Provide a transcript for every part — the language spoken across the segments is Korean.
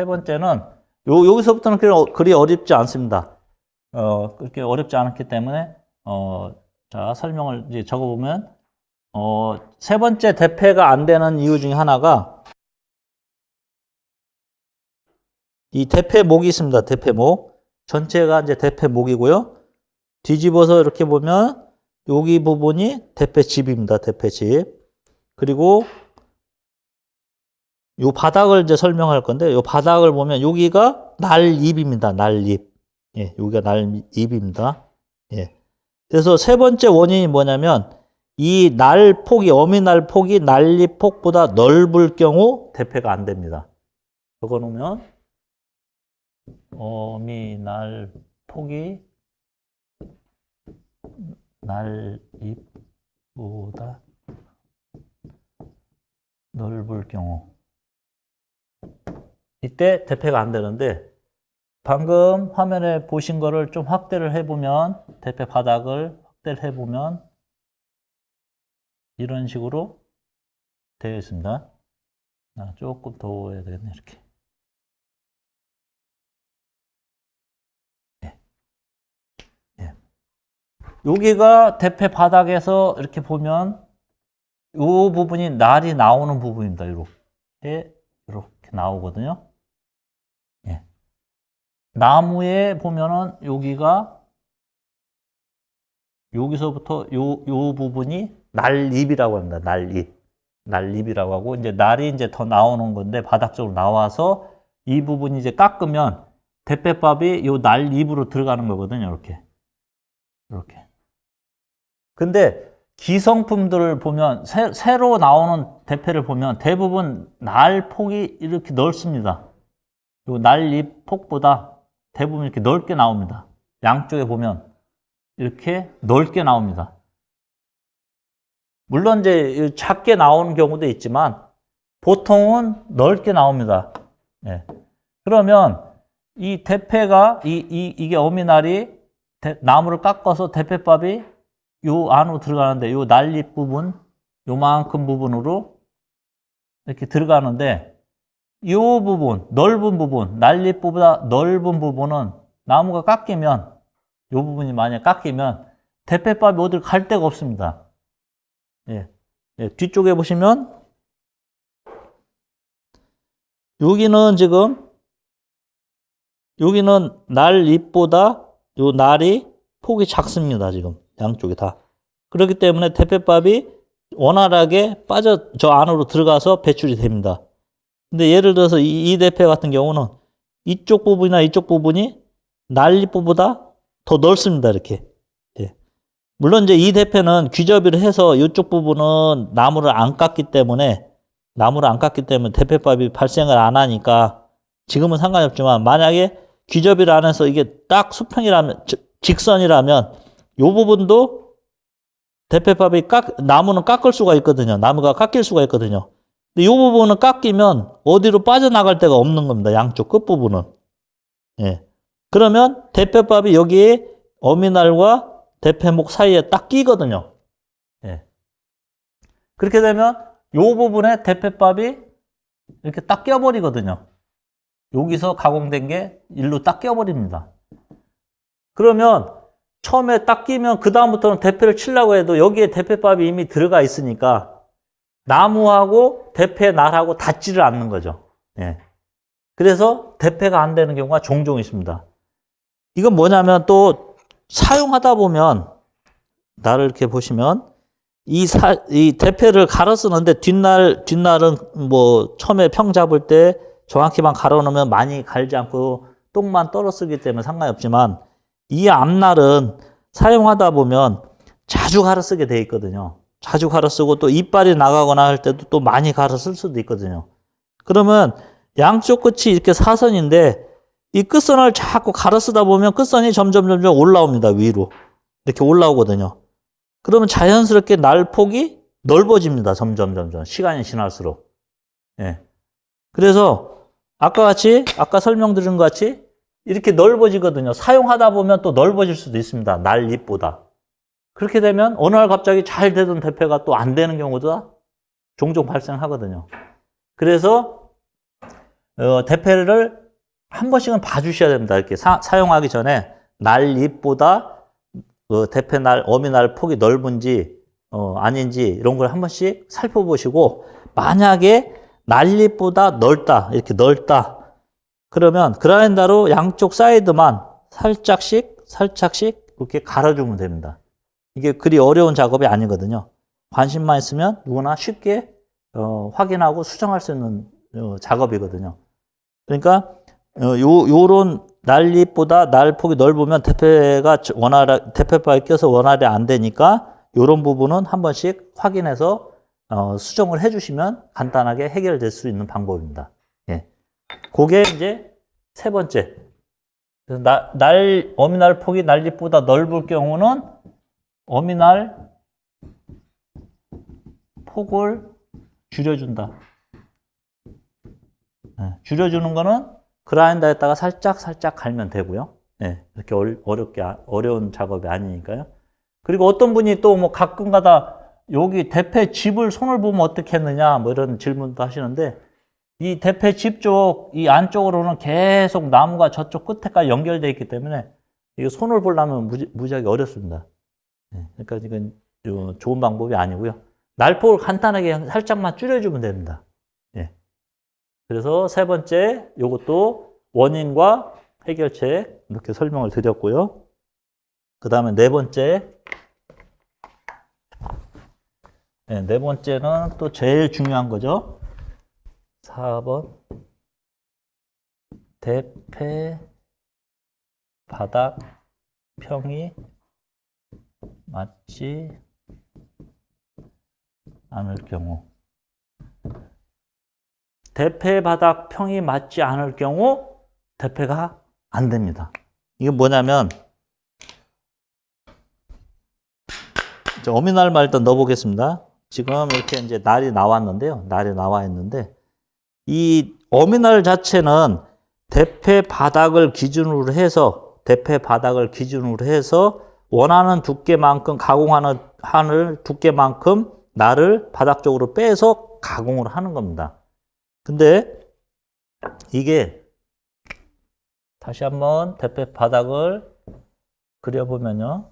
세 번째는 여기서부터는 그리 어렵지 않습니다. 그렇게 어렵지 않기 때문에 자, 설명을 이제 적어보면 세 번째 대패가 안 되는 이유 중에 하나가 이 대패목이 있습니다. 대패목. 전체가 이제 대패목이고요. 뒤집어서 이렇게 보면 여기 부분이 대패집입니다. 대패집. 그리고 요 바닥을 이제 설명할 건데 요 바닥을 보면 여기가 날입입니다. 날입. 예, 여기가 날입입니다. 예. 그래서 세 번째 원인이 뭐냐면 이 날폭이 어미날폭이 난립폭보다 넓을 경우 대패가 안 됩니다. 적어 놓으면 어미날폭이 날립보다 넓을 경우 이때 대패가 안 되는데 방금 화면에 보신 거를 좀 확대를 해보면 대패 바닥을 확대를 해보면 이런 식으로 되어 있습니다. 조금 더 해야 되겠네. 이렇게 여기가 대패 바닥에서 이렇게 보면 이 부분이 날이 나오는 부분입니다. 이렇게 나오거든요. 예. 나무에 보면은 여기서부터 요 부분이 날립이라고 합니다. 날립이라고 하고 이제 날이 이제 더 나오는 건데 바닥 쪽으로 나와서 이 부분이 이제 깎으면 대패밥이 요 날립으로 들어가는 거거든요. 이렇게. 근데 기성품들을 보면 새로 나오는 대패를 보면 대부분 날 폭이 이렇게 넓습니다. 요 날립 폭보다 대부분 이렇게 넓게 나옵니다. 양쪽에 보면 이렇게 넓게 나옵니다. 물론 이제 작게 나오는 경우도 있지만 보통은 넓게 나옵니다. 예. 그러면 이 대패가 이게 어미날이 나무를 깎아서 대패밥이 요 안으로 들어가는데 요 난립 부분 요만큼 부분으로 이렇게 들어가는데 요 부분 넓은 부분 난립보다 넓은 부분은 나무가 깎이면 요 부분이 만약 깎이면 대패밥이 어딜 갈 데가 없습니다. 예. 뒤쪽에 보시면 여기는 날립보다 요 날이 폭이 작습니다. 지금 양쪽이 다. 그렇기 때문에 대패밥이 원활하게 저 안으로 들어가서 배출이 됩니다. 근데 예를 들어서 이 대패 같은 경우는 이쪽 부분이나 이쪽 부분이 난립보다 더 넓습니다. 이렇게. 예. 물론 이제 이 대패는 귀접이를 해서 이쪽 부분은 나무를 안 깎기 때문에 대패밥이 발생을 안 하니까 지금은 상관이 없지만 만약에 귀접이를 안 해서 이게 딱 수평이라면 직선이라면 이 부분도 대패밥이 나무는 깎을 수가 있거든요. 나무가 깎일 수가 있거든요. 근데 이 부분은 깎이면 어디로 빠져나갈 데가 없는 겁니다. 양쪽 끝부분은. 예. 그러면 대패밥이 여기에 어미날과 대패목 사이에 딱 끼거든요. 예. 그렇게 되면 이 부분에 대패밥이 이렇게 딱 껴버리거든요. 여기서 가공된 게 일로 딱 껴버립니다. 그러면 처음에 딱 끼면 그 다음부터는 대패를 치려고 해도 여기에 대패밥이 이미 들어가 있으니까 나무하고 대패 날하고 닿지를 않는 거죠. 예. 그래서 대패가 안 되는 경우가 종종 있습니다. 이건 뭐냐면 또 사용하다 보면 날을 이렇게 보시면 이 대패를 갈아 쓰는데 뒷날은 뭐 처음에 평 잡을 때 정확히만 갈아 놓으면 많이 갈지 않고 똥만 떨어 쓰기 때문에 상관이 없지만 이 앞날은 사용하다 보면 자주 갈아 쓰게 돼 있거든요. 자주 갈아 쓰고 또 이빨이 나가거나 할 때도 또 많이 갈아 쓸 수도 있거든요. 그러면 양쪽 끝이 이렇게 사선인데 이 끝선을 자꾸 갈아 쓰다 보면 끝선이 점점 올라옵니다. 위로. 이렇게 올라오거든요. 그러면 자연스럽게 날폭이 넓어집니다. 점점. 시간이 지날수록. 예. 그래서 아까 설명드린 것 같이 이렇게 넓어지거든요. 사용하다 보면 또 넓어질 수도 있습니다. 날립보다. 그렇게 되면 어느 날 갑자기 잘 되던 대패가 또 안 되는 경우도 종종 발생하거든요. 그래서 대패를 한 번씩은 봐주셔야 됩니다. 이렇게 사용하기 전에 날 잎보다 대패 날, 어미 날 폭이 넓은지 아닌지 이런 걸 한 번씩 살펴보시고, 만약에 날잎보다 넓다, 이렇게 넓다, 그러면 그라인더로 양쪽 사이드만 살짝씩 이렇게 갈아주면 됩니다. 이게 그리 어려운 작업이 아니거든요. 관심만 있으면 누구나 쉽게 확인하고 수정할 수 있는 작업이거든요. 그러니까 요런 날잎보다 날폭이 넓으면 대패바에 껴서 원활히 안 되니까 요런 부분은 한 번씩 확인해서 수정을 해주시면 간단하게 해결될 수 있는 방법입니다. 예. 그게 이제 세 번째. 어미날 폭이 날잎보다 넓을 경우는 어미날 폭을 줄여준다. 예. 줄여주는 거는 그라인더에다가 살짝 갈면 되고요. 예. 이렇게 어려운 작업이 아니니까요. 그리고 어떤 분이 또 뭐 가끔가다 여기 대패 집을 손을 보면 어떻게 했느냐, 뭐 이런 질문도 하시는데, 이 대패 집 쪽, 이 안쪽으로는 계속 나무가 저쪽 끝에까지 연결되어 있기 때문에, 이거 손을 보려면 무지하게 어렵습니다. 그러니까 이건 좋은 방법이 아니고요. 날폭을 간단하게 살짝만 줄여주면 됩니다. 그래서 세 번째, 요것도 원인과 해결책 이렇게 설명을 드렸고요. 그 다음에 네 번째는 또 제일 중요한 거죠. 4번. 대패 바닥 평이 맞지 않을 경우. 대패 바닥 평이 맞지 않을 경우 대패가 안 됩니다. 이게 뭐냐면, 어미날만 일단 넣어보겠습니다. 지금 이렇게 이제 날이 나왔는데요. 날이 나와 있는데, 이 어미날 자체는 대패 바닥을 기준으로 해서 원하는 두께만큼 가공하는 두께만큼 날을 바닥 쪽으로 빼서 가공을 하는 겁니다. 근데 이게 다시 한번 대패 바닥을 그려보면요.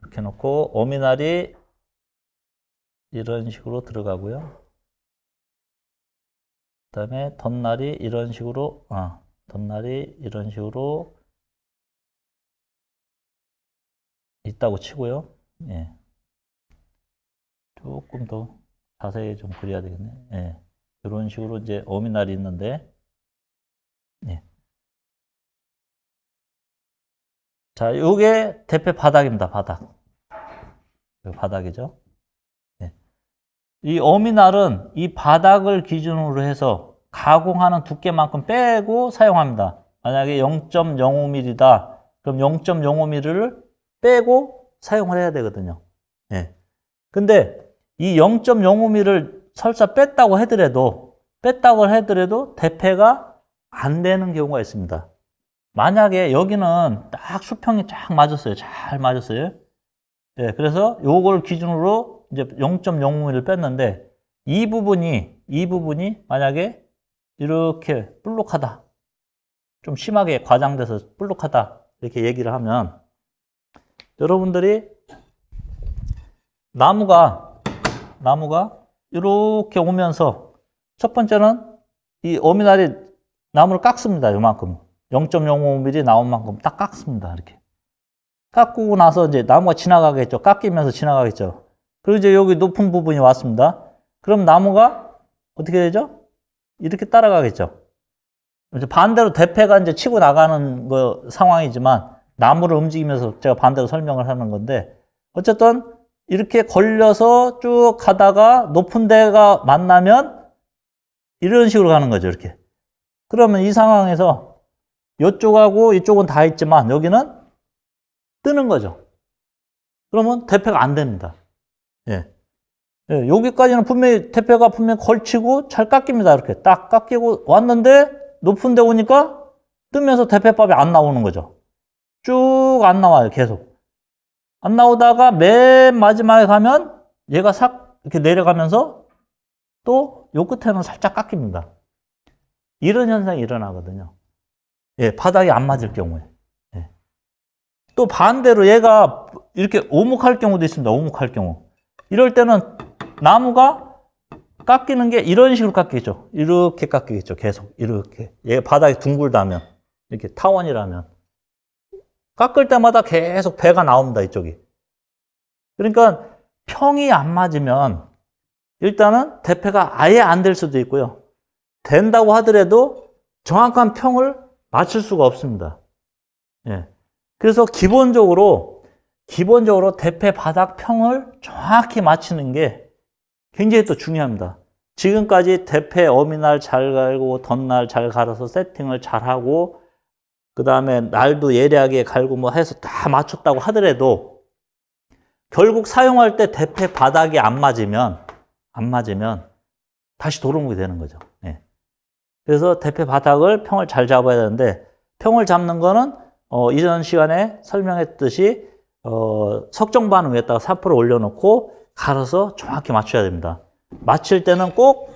이렇게 놓고 어미날이 이런 식으로 들어가고요. 그 다음에 덧날이 이런 식으로 있다고 치고요. 예. 조금 더 자세히 좀 그려야 되겠네. 예. 이런 식으로 이제 어미날이 있는데, 예. 자, 요게 대패 바닥입니다. 바닥이죠. 예. 이 어미날은 이 바닥을 기준으로 해서 가공하는 두께만큼 빼고 사용합니다. 만약에 0.05mm다. 그럼 0.05mm를 빼고 사용을 해야 되거든요. 예. 근데 이 0.05mm를 설사 뺐다고 하더라도 대패가 안 되는 경우가 있습니다. 만약에 여기는 딱 수평이 쫙 맞았어요. 잘 맞았어요. 예, 그래서 요걸 기준으로 이제 0.05mm를 뺐는데, 이 부분이 만약에 이렇게 볼록하다, 좀 심하게 과장돼서 볼록하다, 이렇게 얘기를 하면, 여러분들이 나무가 이렇게 오면서 첫 번째는 이 어미날이 나무를 깎습니다. 요만큼 0.05mm 나온 만큼 딱 깎습니다. 이렇게 깎고 나서 이제 나무가 지나가겠죠. 깎이면서 지나가겠죠. 그리고 이제 여기 높은 부분이 왔습니다. 그럼 나무가 어떻게 되죠? 이렇게 따라가겠죠. 이제 반대로 대패가 이제 치고 나가는 상황이지만, 나무를 움직이면서 제가 반대로 설명을 하는 건데, 어쨌든 이렇게 걸려서 쭉 가다가 높은 데가 만나면 이런 식으로 가는 거죠. 이렇게. 그러면 이 상황에서 이쪽하고 이쪽은 다 있지만 여기는 뜨는 거죠. 그러면 대패가 안 됩니다. 예. 예, 여기까지는 대패가 분명히 걸치고 잘 깎입니다. 이렇게 딱 깎이고 왔는데 높은 데 오니까 뜨면서 대패밥이 안 나오는 거죠. 쭉 안 나와요. 계속. 안 나오다가 맨 마지막에 가면 얘가 싹 이렇게 내려가면서 또 요 끝에는 살짝 깎입니다. 이런 현상이 일어나거든요. 예, 바닥이 안 맞을 경우에. 예. 또 반대로 얘가 이렇게 오목할 경우도 있습니다. 오목할 경우. 이럴 때는 나무가 깎이는 게 이런 식으로 깎이겠죠. 이렇게 깎이겠죠. 계속 이렇게. 얘 바닥이 둥글다면, 이렇게 타원이라면 깎을 때마다 계속 배가 나옵니다. 이쪽이. 그러니까 평이 안 맞으면 일단은 대패가 아예 안 될 수도 있고요. 된다고 하더라도 정확한 평을 맞출 수가 없습니다. 예. 그래서 기본적으로 대패 바닥 평을 정확히 맞추는 게 굉장히 또 중요합니다. 지금까지 대패 어미날 잘 갈고 덧날 잘 갈아서 세팅을 잘 하고 그 다음에 날도 예리하게 갈고 뭐 해서 다 맞췄다고 하더라도 결국 사용할 때 대패 바닥이 안 맞으면 다시 도루묵이 되는 거죠. 예. 그래서 대패 바닥을 평을 잘 잡아야 되는데 평을 잡는 거는 이전 시간에 설명했듯이 석정반 위에다가 사포를 올려놓고 갈아서 정확히 맞춰야 됩니다. 맞출 때는 꼭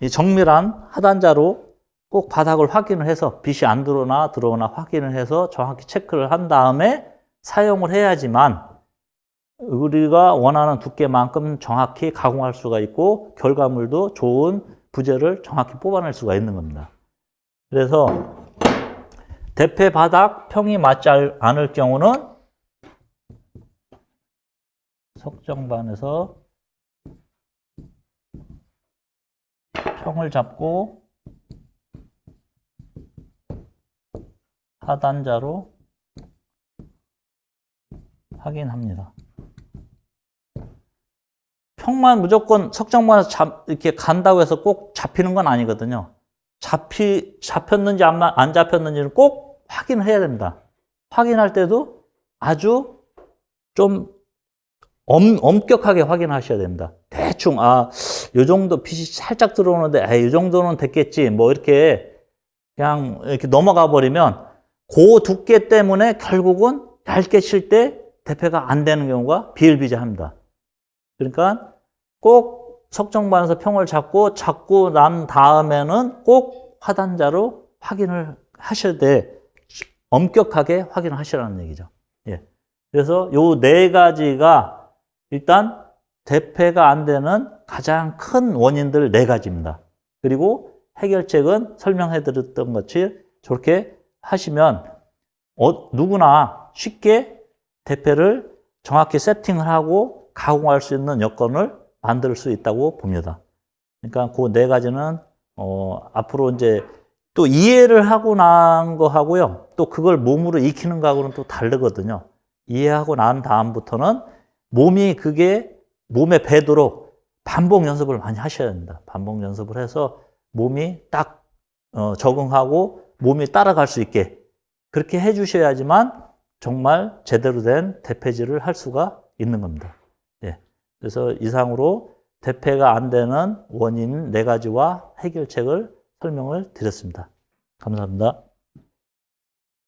이 정밀한 하단자로 꼭 바닥을 확인을 해서 빛이 안 들어오나 확인을 해서 정확히 체크를 한 다음에 사용을 해야지만 우리가 원하는 두께만큼 정확히 가공할 수가 있고 결과물도 좋은 부재를 정확히 뽑아낼 수가 있는 겁니다. 그래서 대패 바닥 평이 맞지 않을 경우는 석정반에서 평을 잡고 하단자로 확인합니다. 평만 무조건 석정반에서 이렇게 간다고 해서 꼭 잡히는 건 아니거든요. 잡혔는지 안 잡혔는지를 꼭 확인을 해야 됩니다. 확인할 때도 아주 좀 엄격하게 확인하셔야 됩니다. 대충 요 정도 빛이 살짝 들어오는데 이 정도는 됐겠지 뭐 이렇게 그냥 이렇게 넘어가 버리면 그 두께 때문에 결국은 얇게 칠 때 대패가 안 되는 경우가 비일비재합니다. 그러니까 꼭 석정반에서 평을 잡고 난 다음에는 꼭 하단자로 확인을 하셔야 돼. 엄격하게 확인을 하시라는 얘기죠. 예. 그래서 요 네 가지가 일단 대패가 안 되는 가장 큰 원인들 네 가지입니다. 그리고 해결책은 설명해 드렸던 것이 저렇게 하시면 누구나 쉽게 대패를 정확히 세팅을 하고 가공할 수 있는 여건을 만들 수 있다고 봅니다. 그러니까 그 네 가지는 앞으로 이제 또 이해를 하고 난 거 하고요. 또 그걸 몸으로 익히는 거하고는 또 다르거든요. 이해하고 난 다음부터는 그게 몸에 배도록 반복 연습을 많이 하셔야 됩니다. 반복 연습을 해서 몸이 딱 적응하고 몸이 따라갈 수 있게 그렇게 해주셔야지만 정말 제대로 된 대패질을 할 수가 있는 겁니다. 예. 그래서 이상으로 대패가 안 되는 원인 네 가지와 해결책을 설명을 드렸습니다. 감사합니다.